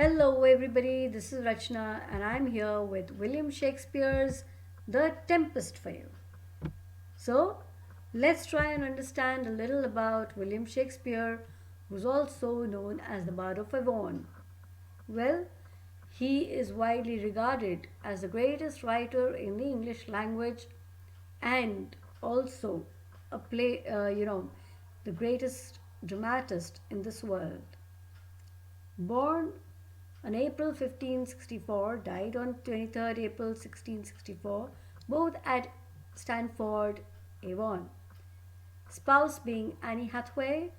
Hello, everybody. This is Rachna, and I'm here with William Shakespeare's The Tempest for you. So, let's try and understand a little about William Shakespeare, who's also known as the Bard of Avon. Well, he is widely regarded as the greatest writer in the English language and also the greatest dramatist in this world. Born on April 1564, died on 23rd April 1664, both at Stanford, Avon. Spouse being Annie Hathaway.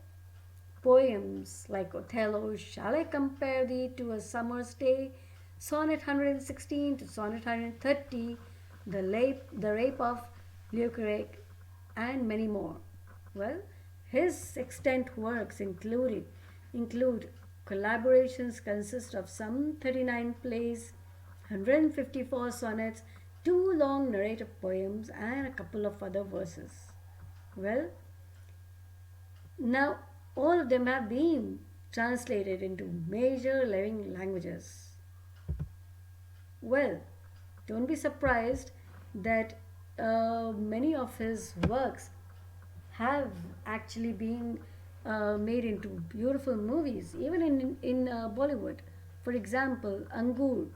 Poems like Othello, Shall I Compare Thee to a Summer's Day, Sonnet 116 to Sonnet 130, The Rape of Leocric, and many more. Well, his extant works include collaborations consist of some 39 plays, 154 sonnets, two long narrative poems, and a couple of other verses. Well, now all of them have been translated into major living languages. Well, don't be surprised that many of his works have actually been made into beautiful movies, even in Bollywood. For example, Angur,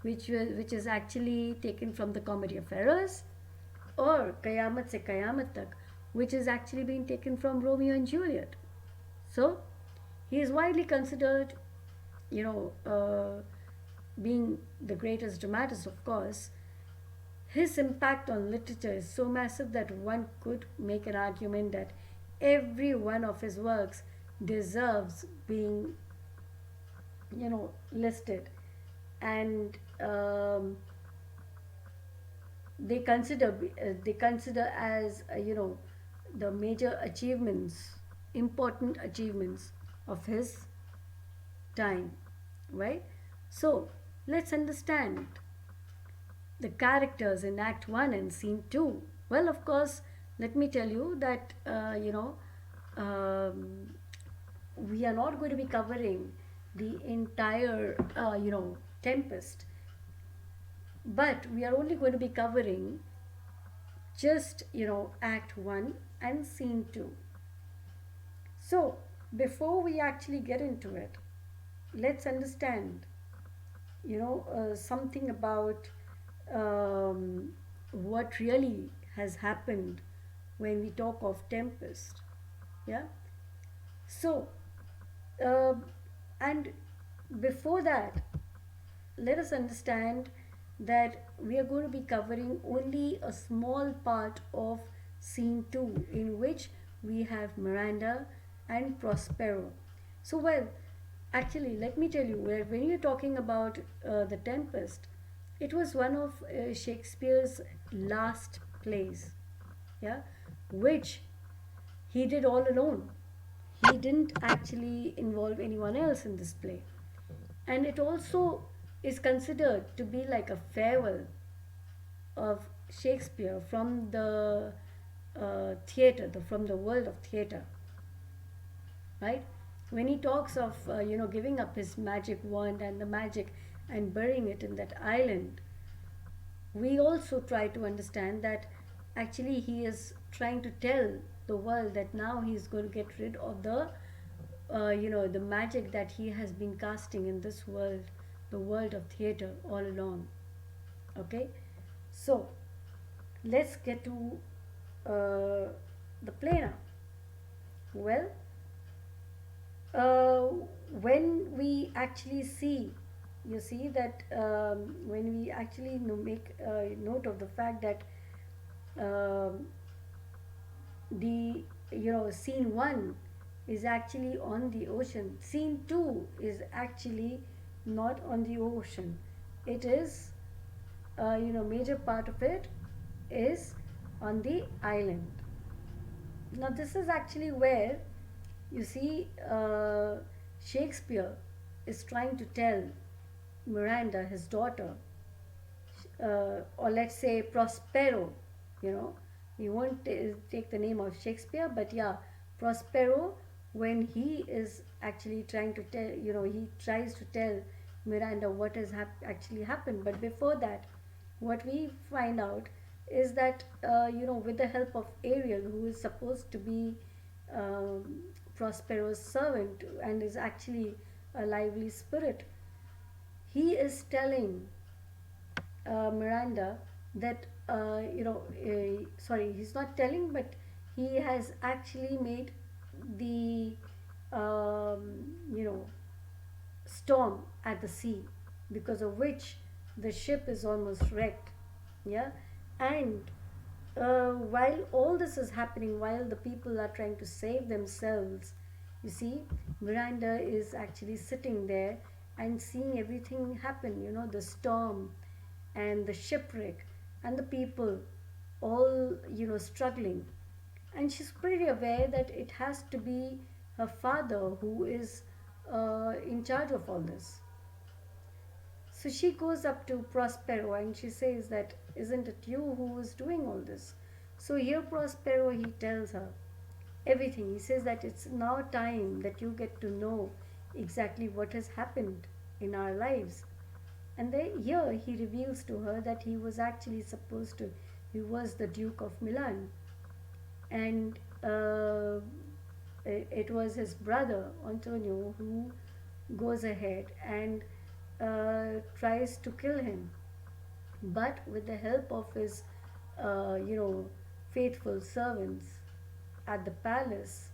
which is actually taken from the comedy of errors, or Kayamat se Kayamat tak, which is actually being taken from Romeo and Juliet. So, he is widely considered, you know, being the greatest dramatist, of course. His impact on literature is so massive that one could make an argument that every one of his works deserves being, listed. And they consider as the major achievements, important achievements of his time, right? So let's understand the characters in Act 1 and Scene 2. Well, of course, let me tell you that, we are not going to be covering the entire, Tempest, but we are only going to be covering just, Act 1 and Scene 2. So, before we actually get into it, let's understand, something about what really has happened when we talk of Tempest. Yeah. So, uh, and before that, let us understand that we are going to be covering only a small part of Scene 2, in which we have Miranda and Prospero. So, well, actually, let me tell you, when you're talking about The Tempest, it was one of Shakespeare's last plays, yeah, which he did all alone. He didn't actually involve anyone else in this play. And it also is considered to be like a farewell of Shakespeare from the theatre, from the world of theatre, right? When he talks of giving up his magic wand and the magic and burying it in that island, we also try to understand that actually he is trying to tell the world that now he's going to get rid of the magic that he has been casting in this world, the world of theater all along. Okay, so let's get to the play now. Well, uh, when we actually see, you see that when we actually make note of the fact that um, the scene 1 is actually on the ocean, scene 2 is actually not on the ocean. It is major part of it is on the island. Now this is actually where you see Shakespeare is trying to tell Miranda, his daughter, or let's say Prospero, you know, we won't take the name of Shakespeare, but yeah, Prospero, when he is actually trying to tell, he tries to tell Miranda what has actually happened. But before that, what we find out is that, with the help of Ariel, who is supposed to be um, Prospero's servant and is actually a lively spirit, he is telling Miranda that, sorry, he's not telling, but he has actually made the, you know, storm at the sea, because of which the ship is almost wrecked. Yeah, and while all this is happening, while the people are trying to save themselves, you see, Miranda is actually sitting there and seeing everything happen, the storm and the shipwreck and the people all, struggling. And she's pretty aware that it has to be her father who is in charge of all this. So she goes up to Prospero and she says that, isn't it you who is doing all this? So here Prospero, he tells her everything. He says that it's now time that you get to know exactly what has happened in our lives. And then here he reveals to her that he was actually supposed to, he was the Duke of Milan. And it was his brother Antonio who goes ahead and tries to kill him. But with the help of his, faithful servants at the palace,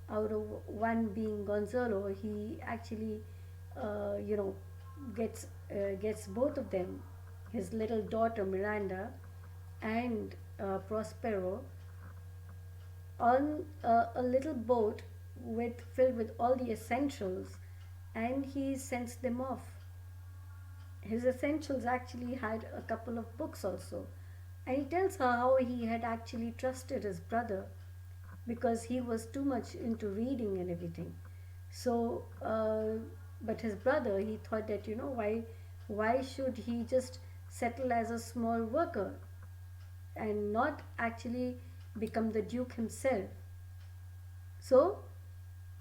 out of one being Gonzalo, he actually, uh, you know, gets both of them, his little daughter Miranda and Prospero, on a little boat with filled with all the essentials, and he sends them off. His essentials actually had a couple of books also, and he tells her how he had actually trusted his brother because he was too much into reading and everything. So, but his brother, he thought that, why should he just settle as a small worker and not actually become the duke himself? So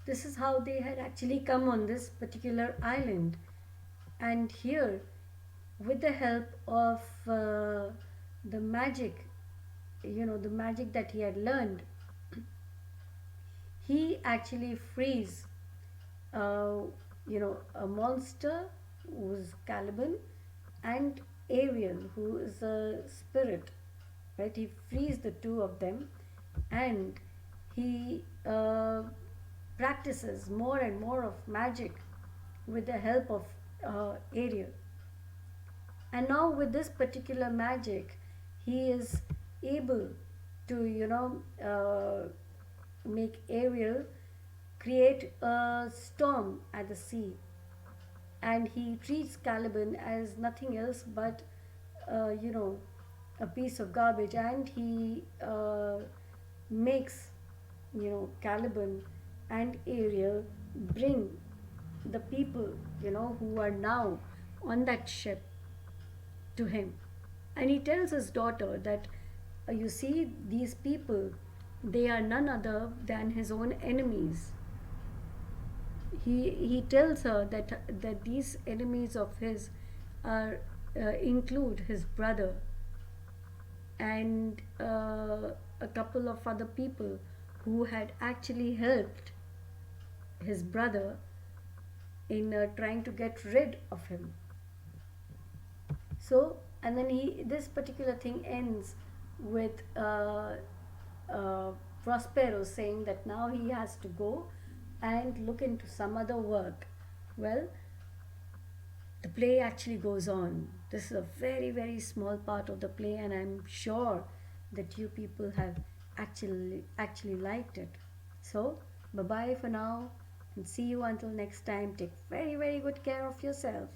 this is how they had actually come on this particular island. And here, with the help of the magic, the magic that he had learned, he actually frees, uh, a monster who's Caliban, and Ariel, who is a spirit, right? He frees the two of them, and he practices more and more of magic with the help of Ariel. And now, with this particular magic, he is able to, make Ariel create a storm at the sea. And he treats Caliban as nothing else but, uh, you know, a piece of garbage. And he makes, Caliban and Ariel bring the people, who are now on that ship to him. And he tells his daughter that, you see, these people, they are none other than his own enemies. He tells her that these enemies of his are include his brother and a couple of other people who had actually helped his brother in trying to get rid of him. So, and then this particular thing ends with uh, Prospero saying that now he has to go and look into some other work. Well, the play actually goes on. This is a very, very small part of the play, and I'm sure that you people have actually liked it. So, bye bye for now, and see you until next time. Take very, very good care of yourself.